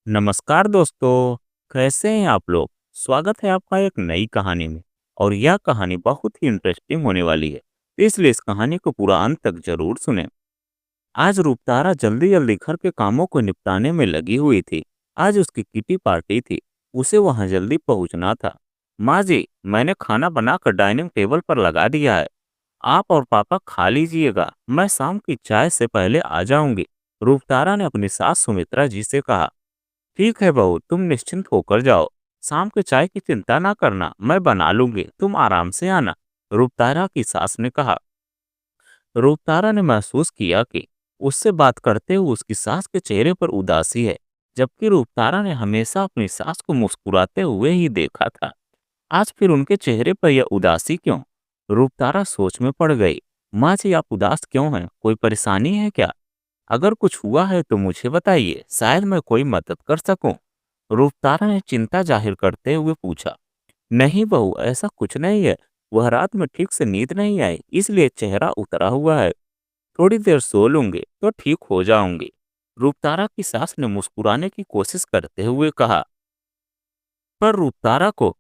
नमस्कार दोस्तों, कैसे हैं आप लोग? स्वागत है आपका एक नई कहानी में। और यह कहानी बहुत ही इंटरेस्टिंग होने वाली है, तो इसलिए इस कहानी को पूरा अंत तक जरूर सुनें। आज रूपतारा जल्दी जल्दी घर के कामों को निपटाने में लगी हुई थी। आज उसकी किटी पार्टी थी, उसे वहां जल्दी पहुंचना था। माँ जी, मैंने खाना बनाकर डाइनिंग टेबल पर लगा दिया है। आप और पापा खा लीजिएगा, मैं शाम की चाय से पहले आ जाऊंगी। रूपतारा ने अपनी सास सुमित्रा जी से कहा। ठीक है बहू, तुम निश्चिंत होकर जाओ। शाम के चाय की चिंता ना करना, मैं बना लूंगी, तुम आराम से आना। रूपतारा की सास ने कहा। रूपतारा ने महसूस किया कि उससे बात करते हुए उसकी सास के चेहरे पर उदासी है, जबकि रूपतारा ने हमेशा अपनी सास को मुस्कुराते हुए ही देखा था। आज फिर उनके चेहरे पर यह उदासी क्यों? रूपतारा सोच में पड़ गई। माँ जी, आप उदास क्यों हैं? कोई परेशानी है क्या? अगर कुछ हुआ है तो मुझे बताइए, शायद मैं कोई मदद कर सकूं। रूपतारा ने चिंता जाहिर करते हुए पूछा। नहीं बहू, ऐसा कुछ नहीं है। वह रात में ठीक से नींद नहीं आई, इसलिए चेहरा उतरा हुआ है। थोड़ी देर सो लूंगी तो ठीक हो जाऊंगी। रूपतारा की सास ने मुस्कुराने की कोशिश करते हुए कहा। पर रूपतारा को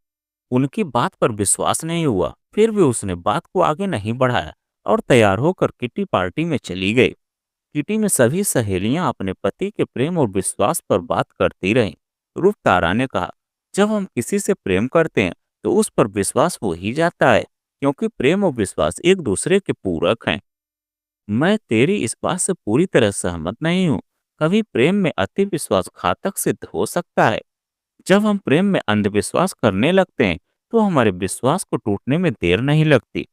उनकी बात पर विश्वास नहीं हुआ। फिर भी उसने बात को आगे नहीं बढ़ाया और तैयार होकर किटी पार्टी में चली गई। किटी में सभी सहेलियां अपने पति के प्रेम और विश्वास पर बात करती रहीं। रूप तारा ने कहा, जब हम किसी से प्रेम करते हैं तो उस पर विश्वास हो ही जाता है, क्योंकि प्रेम और विश्वास एक दूसरे के पूरक हैं। मैं तेरी इस बात से पूरी तरह सहमत नहीं हूँ। कभी प्रेम में अति विश्वास घातक सिद्ध हो सकता है। जब हम प्रेम में अंधविश्वास करने लगते हैं तो हमारे विश्वास को टूटने में देर नहीं लगती।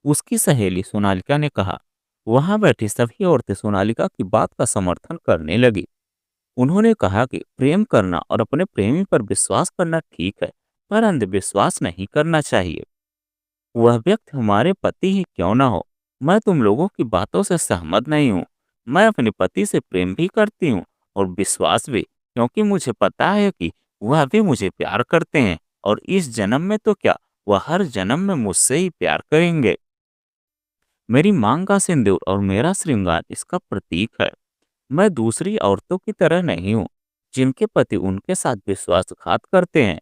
उसकी सहेली सोनालिका ने कहा। वहां बैठी सभी औरतें सोनालिका की बात का समर्थन करने लगी। उन्होंने कहा कि प्रेम करना और अपने प्रेमी पर विश्वास करना ठीक है, पर अंधविश्वास नहीं करना चाहिए। वह व्यक्ति हमारे पति ही क्यों ना हो। मैं तुम लोगों की बातों से सहमत नहीं हूँ। मैं अपने पति से प्रेम भी करती हूँ और विश्वास भी, क्योंकि मुझे पता है कि वह भी मुझे प्यार करते हैं, और इस जन्म में तो क्या, वह हर जन्म में मुझसे ही प्यार करेंगे। मेरी मांग का सिंदूर और मेरा श्रृंगार इसका प्रतीक है। मैं दूसरी औरतों की तरह नहीं हूँ, जिनके पति उनके साथ विश्वासघात करते हैं,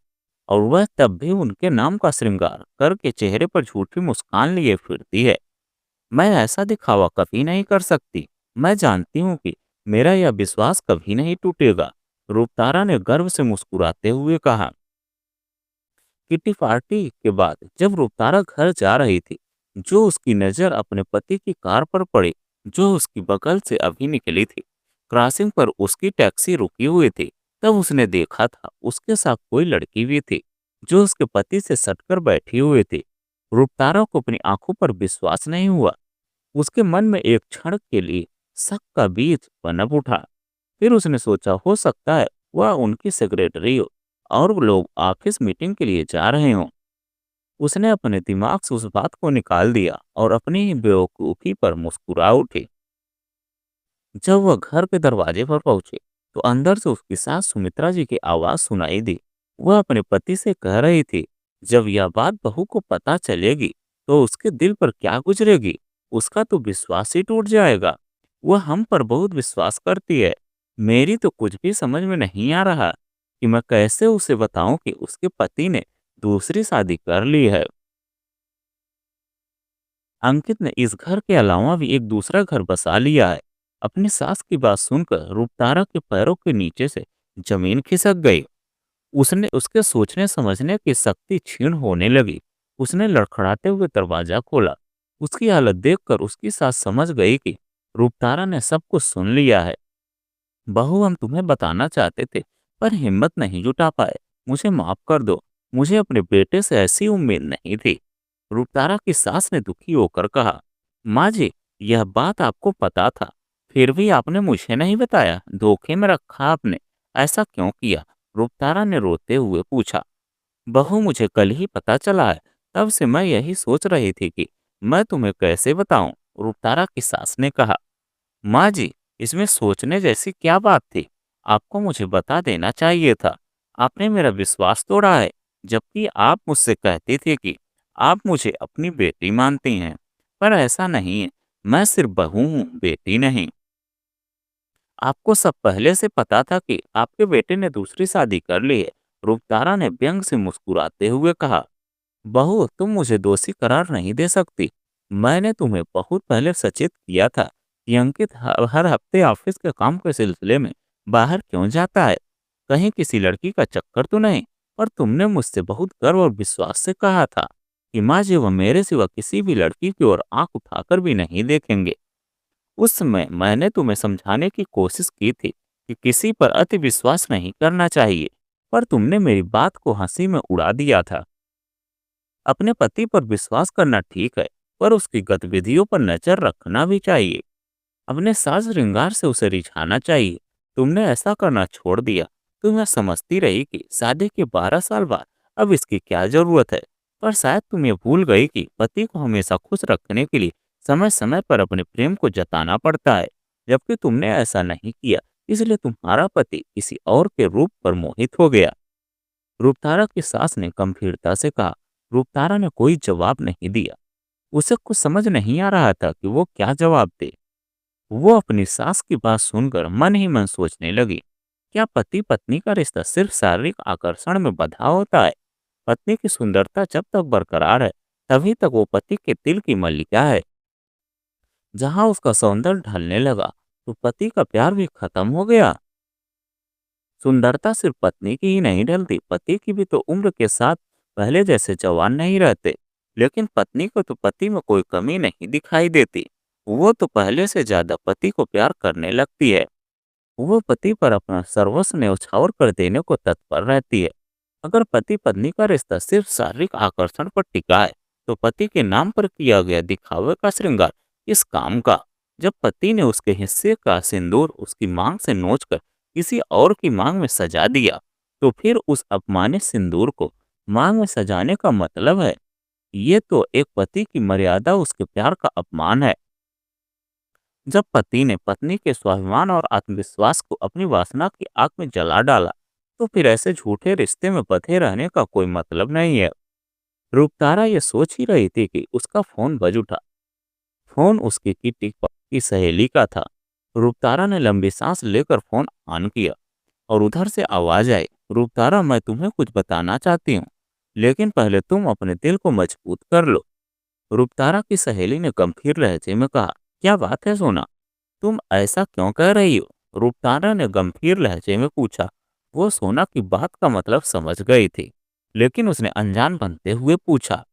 और वह तब भी उनके नाम का श्रृंगार करके चेहरे पर झूठी मुस्कान लिए फिरती है। मैं ऐसा दिखावा कभी नहीं कर सकती। मैं जानती हूँ कि मेरा यह विश्वास कभी नहीं टूटेगा। रूपतारा ने गर्व से मुस्कुराते हुए कहा। किटी पार्टी के बाद जब रूपतारा घर जा रही थी, जो उसकी नजर अपने पति की कार पर पड़ी, जो उसकी बगल से अभी निकली थी। क्रॉसिंग पर उसकी टैक्सी रुकी हुई थी। तब उसने देखा था उसके साथ कोई लड़की भी थी, जो उसके पति से सटकर बैठी हुई थी। रूपतारा को अपनी आंखों पर विश्वास नहीं हुआ। उसके मन में एक क्षण के लिए शक का बीज पनप उठा। फिर उसने सोचा, हो सकता है वह उनकी सेक्रेटरी हो और वो लोग ऑफिस मीटिंग के लिए जा रहे हों। उसने अपने दिमाग से उस बात को निकाल दिया और अपनी ही बेवकूफ़ी पर मुस्कुरा उठी। जब वह घर के दरवाजे पर पहुंचे तो अंदर से उसकी सास सुमित्रा जी की आवाज सुनाई दी। वह अपने पति से कह रही थी, जब यह बात बहू को पता चलेगी तो उसके दिल पर क्या गुजरेगी। उसका तो विश्वास ही टूट जाएगा। वह हम पर बहुत विश्वास करती है। मेरी तो कुछ भी समझ में नहीं आ रहा कि मैं कैसे उसे बताऊं कि उसके पति ने दूसरी शादी कर ली है। अंकित ने इस घर के अलावा भी एक दूसरा घर बसा लिया है। अपनी सास की बात सुनकर रूपतारा के पैरों के नीचे से जमीन खिसक गई। उसने उसके सोचने समझने की शक्ति क्षीण होने लगी। उसने लड़खड़ाते हुए दरवाजा खोला। उसकी हालत देखकर उसकी सास समझ गई कि रूपतारा ने सब कुछ सुन लिया है। बहू, हम तुम्हें बताना चाहते थे, पर हिम्मत नहीं जुटा पाए। मुझे माफ कर दो। मुझे अपने बेटे से ऐसी उम्मीद नहीं थी। रूपतारा की सास ने दुखी होकर कहा। माँ जी, यह बात आपको पता था, फिर भी आपने मुझे नहीं बताया। धोखे में रखा आपने। ऐसा क्यों किया? रूपतारा ने रोते हुए पूछा। बहू, मुझे कल ही पता चला है। तब से मैं यही सोच रही थी कि मैं तुम्हें कैसे बताऊं। रूपतारा की सास ने कहा। माँ जी, इसमें सोचने जैसी क्या बात थी? आपको मुझे बता देना चाहिए था। आपने मेरा विश्वास तोड़ा है, जबकि आप मुझसे कहती थी कि आप मुझे अपनी बेटी मानती हैं। पर ऐसा नहीं है। मैं सिर्फ बहू हूँ, बेटी नहीं। आपको सब पहले से पता था कि आपके बेटे ने दूसरी शादी कर ली है। रुखतारा ने व्यंग से मुस्कुराते हुए कहा। बहू, तुम मुझे दोषी करार नहीं दे सकती। मैंने तुम्हें बहुत पहले सचेत किया था कि अंकित हर हफ्ते ऑफिस के काम के सिलसिले में बाहर क्यों जाता है। कहीं किसी लड़की का चक्कर तो नहीं। पर तुमने मुझसे बहुत गर्व और विश्वास से कहा था कि माँ जी वह मेरे सिवा किसी भी लड़की की ओर आंख उठाकर भी नहीं देखेंगे। उस समय मैंने तुम्हें समझाने की कोशिश की थी कि किसी पर अति विश्वास नहीं करना चाहिए, पर तुमने मेरी बात को हंसी में उड़ा दिया था। अपने पति पर विश्वास करना ठीक है, पर उसकी गतिविधियों पर नजर रखना भी चाहिए। अपने साज श्रृंगार से उसे रिझाना चाहिए। तुमने ऐसा करना छोड़ दिया। तुम यह समझती रही कि शादी के 12 साल बाद अब इसकी क्या जरूरत है। पर शायद तुम ये भूल गई कि पति को हमेशा खुश रखने के लिए समय समय पर अपने प्रेम को जताना पड़ता है। जबकि तुमने ऐसा नहीं किया, इसलिए तुम्हारा पति किसी और के रूप पर मोहित हो गया। रूपतारा की सास ने गंभीरता से कहा। रूपतारा ने कोई जवाब नहीं दिया। उसे कुछ समझ नहीं आ रहा था कि वो क्या जवाब दे। वो अपनी सास की बात सुनकर मन ही मन सोचने लगी, क्या पति पत्नी का रिश्ता सिर्फ शारीरिक आकर्षण में बंधा होता है? पत्नी की सुंदरता जब तक बरकरार है, तभी तक वो पति के दिल की मल्लिका है। जहां उसका सौंदर्य ढलने लगा, तो पति का प्यार भी खत्म हो गया। सुंदरता सिर्फ पत्नी की ही नहीं ढलती, पति की भी तो उम्र के साथ पहले जैसे जवान नहीं रहते। लेकिन पत्नी को तो पति में कोई कमी नहीं दिखाई देती। वो तो पहले से ज्यादा पति को प्यार करने लगती है। वो पति पर अपना सर्वस्व न्यौछावर कर देने को तत्पर रहती है। अगर पति पत्नी का रिश्ता सिर्फ शारीरिक आकर्षण पर टिका है, तो पति के नाम पर किया गया दिखावे का श्रृंगार इस काम का। जब पति ने उसके हिस्से का सिंदूर उसकी मांग से नोचकर किसी और की मांग में सजा दिया, तो फिर उस अपमानित सिंदूर को मांग में सजाने का मतलब है। ये तो एक पति की मर्यादा, उसके प्यार का अपमान है। जब पति ने पत्नी के स्वाभिमान और आत्मविश्वास को अपनी वासना की आग में जला डाला, तो फिर ऐसे झूठे रिश्ते में बंधे रहने का कोई मतलब नहीं है। रूपतारा ये सोच ही रही थी कि उसका फोन बज उठा। फोन उसकी किटी की सहेली का था। रूपतारा ने लंबी सांस लेकर फोन ऑन किया और उधर से आवाज आई, रूपतारा, मैं तुम्हें कुछ बताना चाहती हूँ, लेकिन पहले तुम अपने दिल को मजबूत कर लो। रूपतारा की सहेली ने गंभीर लहजे में कहा, क्या बात है सोना? तुम ऐसा क्यों कह रही हो? रूपतारा ने गंभीर लहजे में पूछा। वो सोना की बात का मतलब समझ गई थी, लेकिन उसने अनजान बनते हुए पूछा,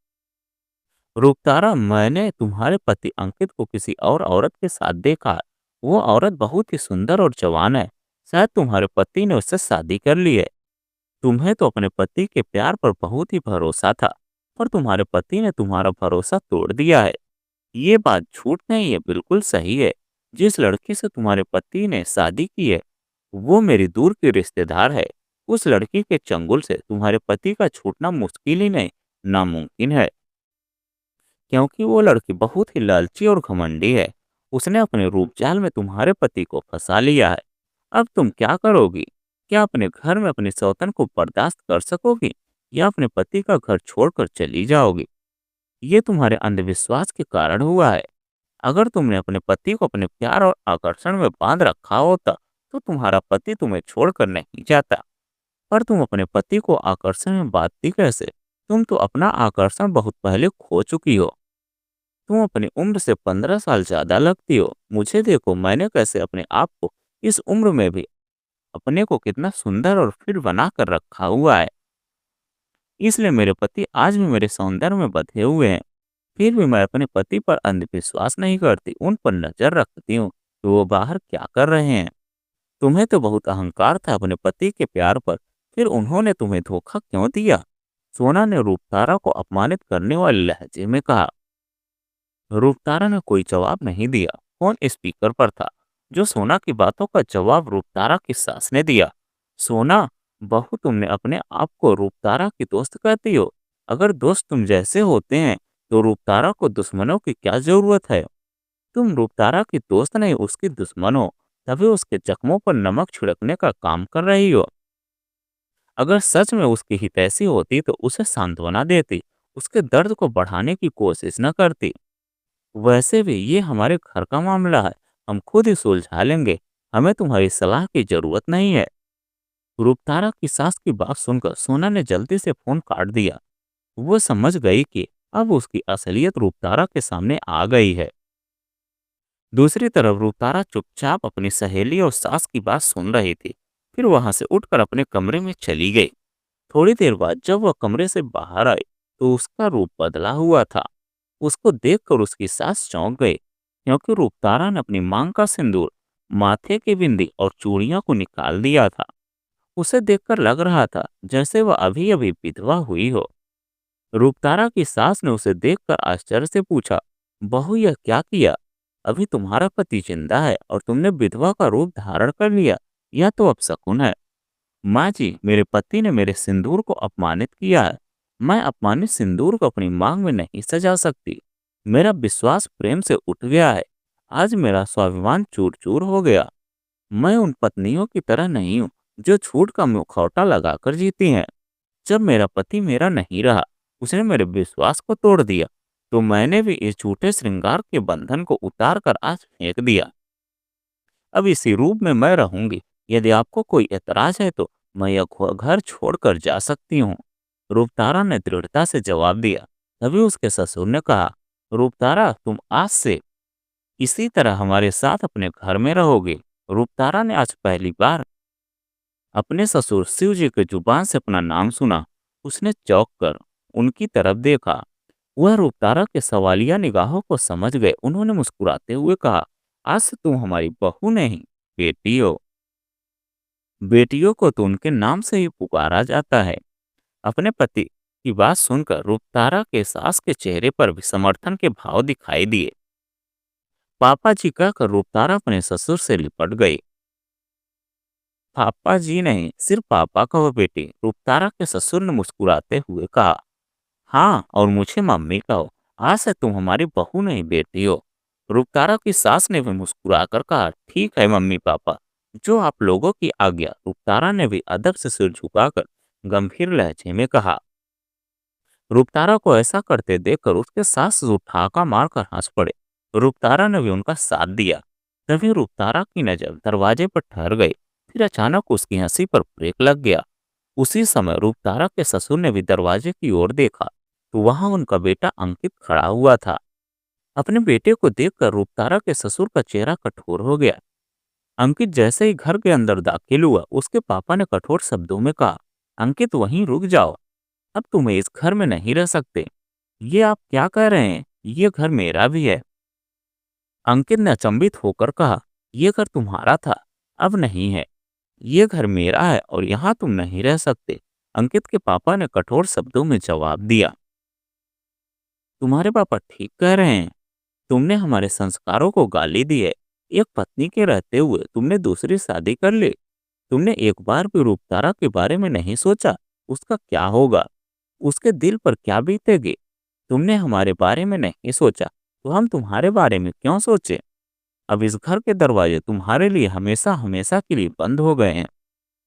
रूपतारा, मैंने तुम्हारे पति अंकित को किसी और औरत के साथ देखा है। वो औरत बहुत ही सुंदर और जवान है। शायद तुम्हारे पति ने उससे शादी कर ली है। तुम्हें तो अपने पति के प्यार पर बहुत ही भरोसा था, पर तुम्हारे पति ने तुम्हारा भरोसा तोड़ दिया है। ये बात झूठ नहीं है, बिल्कुल सही है। जिस लड़की से तुम्हारे पति ने शादी की है, वो मेरी दूर की रिश्तेदार है। उस लड़की के चंगुल से तुम्हारे पति का छूटना मुश्किल ही नहीं, नामुमकिन है। क्योंकि वो लड़की बहुत ही लालची और घमंडी है। उसने अपने रूप जाल में तुम्हारे पति को फंसा लिया है। अब तुम क्या करोगी? क्या अपने घर में अपनी सौतन को बर्दाश्त कर सकोगी, या अपने पति का घर छोड़कर चली जाओगी? ये तुम्हारे अंधविश्वास के कारण हुआ है। अगर तुमने अपने पति को अपने प्यार और आकर्षण में बांध रखा होता, तो तुम्हारा पति तुम्हें छोड़कर नहीं जाता। पर तुम अपने पति को आकर्षण में बांधती कैसे? तुम तो अपना आकर्षण बहुत पहले खो चुकी हो। तुम अपनी उम्र से 15 साल ज्यादा लगती हो। मुझे देखो, मैंने कैसे अपने आप को इस उम्र में भी अपने को कितना सुंदर और फिट बना कर रखा हुआ है। इसलिए मेरे पति आज भी मेरे सौंदर्य में बंधे हुए हैं। फिर भी मैं अपने पति पर अंधविश्वास नहीं करती, उन पर नजर रखती हूँ कि वो बाहर क्या कर रहे हैं। तुम्हें तो बहुत अहंकार था अपने पति के प्यार पर, फिर उन्होंने तुम्हें धोखा क्यों दिया? सोना ने रूपतारा को अपमानित करने वाले लहजे में कहा। रूपतारा ने कोई जवाब नहीं दिया। फोन स्पीकर पर था। जो सोना की बातों का जवाब रूपतारा की सास ने दिया। सोना, बहू, तुमने अपने आप को रूपतारा की दोस्त कहती हो। अगर दोस्त तुम जैसे होते हैं, तो रूपतारा को दुश्मनों की क्या जरूरत है? तुम रूपतारा की दोस्त नहीं, उसकी दुश्मन हो। तभी उसके जख्मों पर नमक छिड़कने का काम कर रही हो। अगर सच में उसकी हितैषी होती, तो उसे सांत्वना देती, उसके दर्द को बढ़ाने की कोशिश न करती। वैसे भी ये हमारे घर का मामला है, हम खुद ही सुलझा लेंगे। हमें तुम्हारी सलाह की जरूरत नहीं है। रूपतारा की सास की बात सुनकर सोना ने जल्दी से फोन काट दिया। वो समझ गई कि अब उसकी असलियत रूपतारा के सामने आ गई है। दूसरी तरफ रूपतारा चुपचाप अपनी सहेली और सास की बात सुन रही थी। फिर वहां से उठकर अपने कमरे में चली गई। थोड़ी देर बाद जब वह कमरे से बाहर आई तो उसका रूप बदला हुआ था। उसको देखकर उसकी सास चौंक गई, क्योंकि रूपतारा ने अपनी मांग का सिंदूर, माथे की बिंदी और चूड़ियों को निकाल दिया था। उसे देखकर लग रहा था जैसे वह अभी अभी विधवा हुई हो। रूपतारा की सास ने उसे देखकर आश्चर्य से पूछा, बहू यह क्या किया? अभी तुम्हारा पति जिंदा है और तुमने विधवा का रूप धारण कर लिया। यह तो अपशकुन है। माँ जी, मेरे पति ने मेरे सिंदूर को अपमानित किया है। मैं अपमानित सिंदूर को अपनी मांग में नहीं सजा सकती। मेरा विश्वास प्रेम से उठ गया है। आज मेरा स्वाभिमान चूर चूर हो गया। मैं उन पत्नियों की तरह नहीं हूँ जो झूठ का मुखौटा लगाकर जीती हैं। जब मेरा पति मेरा नहीं रहा, उसने मेरे विश्वास को तोड़ दिया, तो मैंने भी इस झूठे श्रृंगार के बंधन को उतार कर आज फेंक दिया। अब इसी रूप में मैं रहूंगी। यदि आपको कोई ऐतराज है तो मैं यह घर छोड़कर जा सकती हूँ। रूपतारा ने दृढ़ता से जवाब दिया। तभी उसके ससुर ने कहा, रूपतारा, तुम आज से इसी तरह हमारे साथ अपने घर में रहोगे। रूपतारा ने आज पहली बार अपने ससुर शिव जी की जुबान से अपना नाम सुना। उसने चौंक कर उनकी तरफ देखा। वह रूपतारा के सवालिया निगाहों को समझ गए। उन्होंने मुस्कुराते हुए कहा, आज से तुम हमारी बहू नहीं, बेटी हो। बेटियों को तो उनके नाम से ही पुकारा जाता है। अपने पति की बात सुनकर रूपतारा के सास के चेहरे पर भी समर्थन के भाव दिखाई दिए। पापा जी कहकर रूपतारा अपने ससुर से लिपट गई। पापा जी नहीं, सिर्फ पापा कहो बेटी, रूपतारा के ससुर ने मुस्कुराते हुए कहा। हाँ, और मुझे मम्मी कहो। आज से तुम हमारी बहू नहीं, बेटी हो। रूपतारा की सास ने भी मुस्कुराकर कहा, ठीक है मम्मी पापा, जो आप लोगों की आज्ञा। रूपतारा ने भी अदब से सिर झुकाकर गंभीर लहजे में कहा। रूपतारा को ऐसा करते देखकर उसके सास ठहाका मारकर हंस पड़े। रूपतारा ने भी उनका साथ दिया। तभी रूपतारा की नजर दरवाजे पर ठहर गई। फिर अचानक उसकी हंसी पर ब्रेक लग गया। उसी समय रूपतारा के ससुर ने भी दरवाजे की ओर देखा तो वहां उनका बेटा अंकित खड़ा हुआ था। अपने बेटे को देखकर रूपतारा के ससुर का चेहरा कठोर हो गया। अंकित जैसे ही घर के अंदर दाखिल हुआ, उसके पापा ने कठोर शब्दों में कहा, अंकित वहीं रुक जाओ। अब तुम इस घर में नहीं रह सकते। ये आप क्या कह रहे हैं? ये घर मेरा भी है। अंकित ने अचंभित होकर कहा, ये घर तुम्हारा था, अब नहीं है। ये घर मेरा है और यहाँ तुम नहीं रह सकते। अंकित के पापा ने कठोर शब्दों में जवाब दिया। तुम्हारे पापा ठीक कह रहे हैं। तुमने हमारे संस्कारों को गाली दी है। एक पत्नी के रहते हुए तुमने दूसरी शादी कर ली। तुमने एक बार भी रूपतारा के बारे में नहीं सोचा, उसका क्या होगा, उसके दिल पर क्या बीतेगी। तुमने हमारे बारे में नहीं सोचा, तो हम तुम्हारे बारे में क्यों सोचे? अब इस घर के दरवाजे तुम्हारे लिए हमेशा हमेशा के लिए बंद हो गए हैं।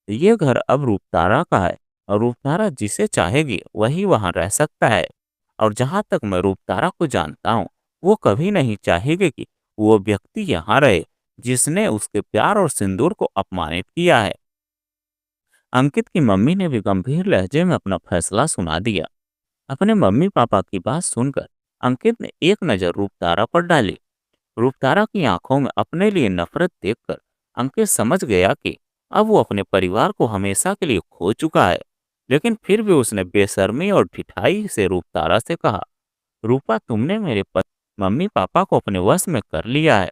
ये घर अब रूपतारा का है और रूपतारा जिसे चाहेगी वही वहां रह सकता है। और जहां तक मैं रूपतारा को जानता हूँ, वो कभी नहीं चाहेगी कि वो व्यक्ति यहाँ रहे जिसने उसके प्यार और सिंदूर को अपमानित किया है। अंकित की मम्मी ने भी गंभीर लहजे में अपना फैसला सुना दिया। अपने मम्मी पापा की बात सुनकर अंकित ने एक नज़र रूपतारा पर डाली। रूपतारा की आंखों में अपने लिए नफरत देखकर अंकित समझ गया कि अब वो अपने परिवार को हमेशा के लिए खो चुका है। लेकिन फिर भी उसने बेशर्मी और ठिठाई से रूपतारा से कहा, रूपा, तुमने मेरे मम्मी पापा को अपने वश में कर लिया है,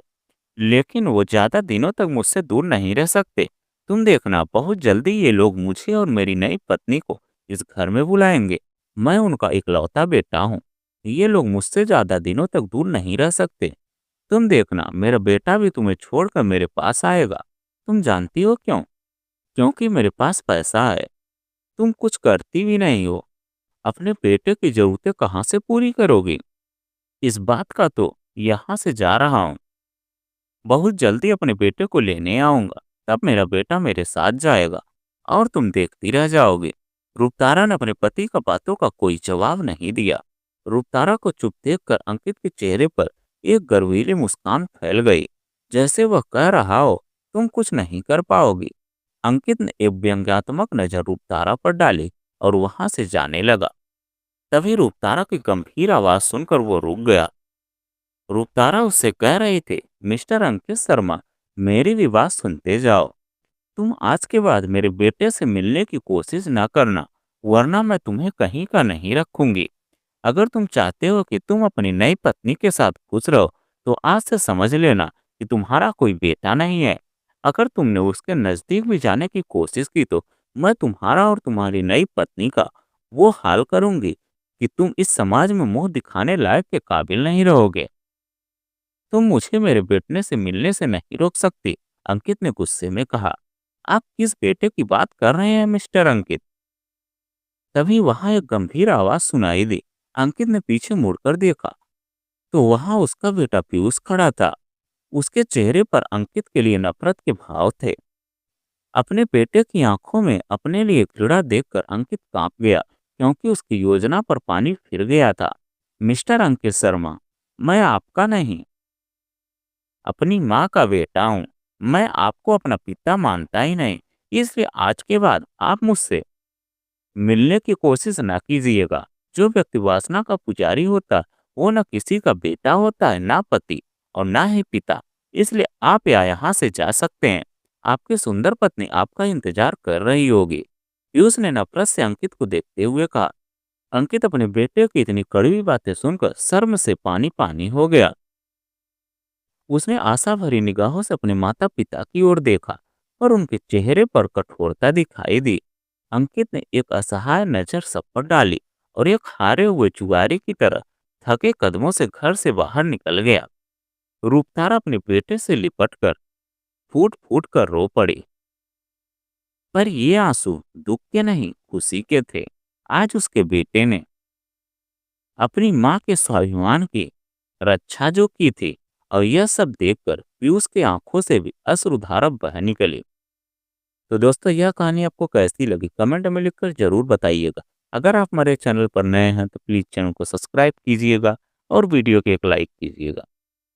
लेकिन वो ज्यादा दिनों तक मुझसे दूर नहीं रह सकते। तुम देखना, बहुत जल्दी ये लोग मुझे और मेरी नई पत्नी को इस घर में बुलाएंगे। मैं उनका इकलौता बेटा हूँ। ये लोग मुझसे ज्यादा दिनों तक दूर नहीं रह सकते। तुम देखना, मेरा बेटा भी तुम्हें छोड़कर मेरे पास आएगा। तुम जानती हो क्यों? क्योंकि मेरे पास पैसा है। तुम कुछ करती भी नहीं हो। अपने बेटे की जरूरतें कहाँ से पूरी करोगी? इस बात का तो यहाँ से जा रहा हूँ। बहुत जल्दी अपने बेटे को लेने आऊंगा। तब मेरा बेटा मेरे साथ जाएगा और तुम देखती रह जाओगे। रूपतारा ने अपने पति का बातों का कोई जवाब नहीं दिया। रूपतारा को चुप देखकर अंकित के चेहरे पर एक गर्वीली मुस्कान फैल गई, जैसे वह कह रहा हो, तुम कुछ नहीं कर पाओगी। अंकित ने एक व्यंग्यात्मक नजर रूपतारा पर डाली और वहां से जाने लगा। तभी रूपतारा की गंभीर आवाज सुनकर वो रुक गया। रूपतारा उससे कह रहे थे, मिस्टर अंकित शर्मा, मेरी भी बात सुनते जाओ। तुम आज के बाद मेरे बेटे से मिलने की कोशिश ना करना, वरना मैं तुम्हें कहीं का नहीं रखूंगी। अगर तुम चाहते हो कि तुम अपनी नई पत्नी के साथ खुश रहो, तो आज से समझ लेना कि तुम्हारा कोई बेटा नहीं है। अगर तुमने उसके नजदीक भी जाने की कोशिश की, तो मैं तुम्हारा और तुम्हारी नई पत्नी का वो हाल करूंगी कि तुम इस समाज में मुंह दिखाने लायक के काबिल नहीं रहोगे। तुम मुझे मेरे बेटे से मिलने से नहीं रोक सकती, अंकित ने गुस्से में कहा। आप किस बेटे की बात कर रहे हैं मिस्टर अंकित? तभी वहां एक गंभीर आवाज सुनाई दी। अंकित ने पीछे मुड़कर देखा तो वहां उसका बेटा पीयूष खड़ा था। उसके चेहरे पर अंकित के लिए नफरत के भाव थे। अपने बेटे की आंखों में अपने लिए घृणा देखकर अंकित कांप गया, क्योंकि उसकी योजना पर पानी फिर गया था। मिस्टर अंकित शर्मा, मैं आपका नहीं, अपनी माँ का बेटा हूँ। मैं आपको अपना पिता मानता ही नहीं, इसलिए आज के बाद आप मुझसे मिलने की कोशिश ना कीजिएगा। जो व्यक्ति वासना का पुजारी होता है, वो न किसी का बेटा होता है, ना पति और ना ही पिता। इसलिए आप यहाँ से जा सकते हैं। आपकी सुंदर पत्नी आपका इंतजार कर रही होगी। पीयूष ने नफरत से अंकित को देखते हुए कहा। अंकित अपने बेटे की इतनी कड़वी बातें सुनकर शर्म से पानी पानी हो गया। उसने आशा भरी निगाहों से अपने माता पिता की ओर देखा, और उनके चेहरे पर कठोरता दिखाई दी। अंकित ने एक असहाय नजर सब पर डाली और एक हारे हुए जुआरी की तरह थके कदमों से घर से बाहर निकल गया। रूपतारा अपने बेटे से लिपट कर फूट फूट कर रो पड़ी। पर ये आंसू दुख के नहीं, खुशी के थे। आज उसके बेटे ने अपनी माँ के स्वाभिमान की रक्षा जो की थी, और यह सब देखकर पीयूष की आंखों से भी अश्रुधारा बह निकली। तो दोस्तों, यह कहानी आपको कैसी लगी कमेंट में लिखकर जरूर बताइएगा। अगर आप हमारे चैनल पर नए हैं तो प्लीज चैनल को सब्सक्राइब कीजिएगा और वीडियो को एक लाइक कीजिएगा।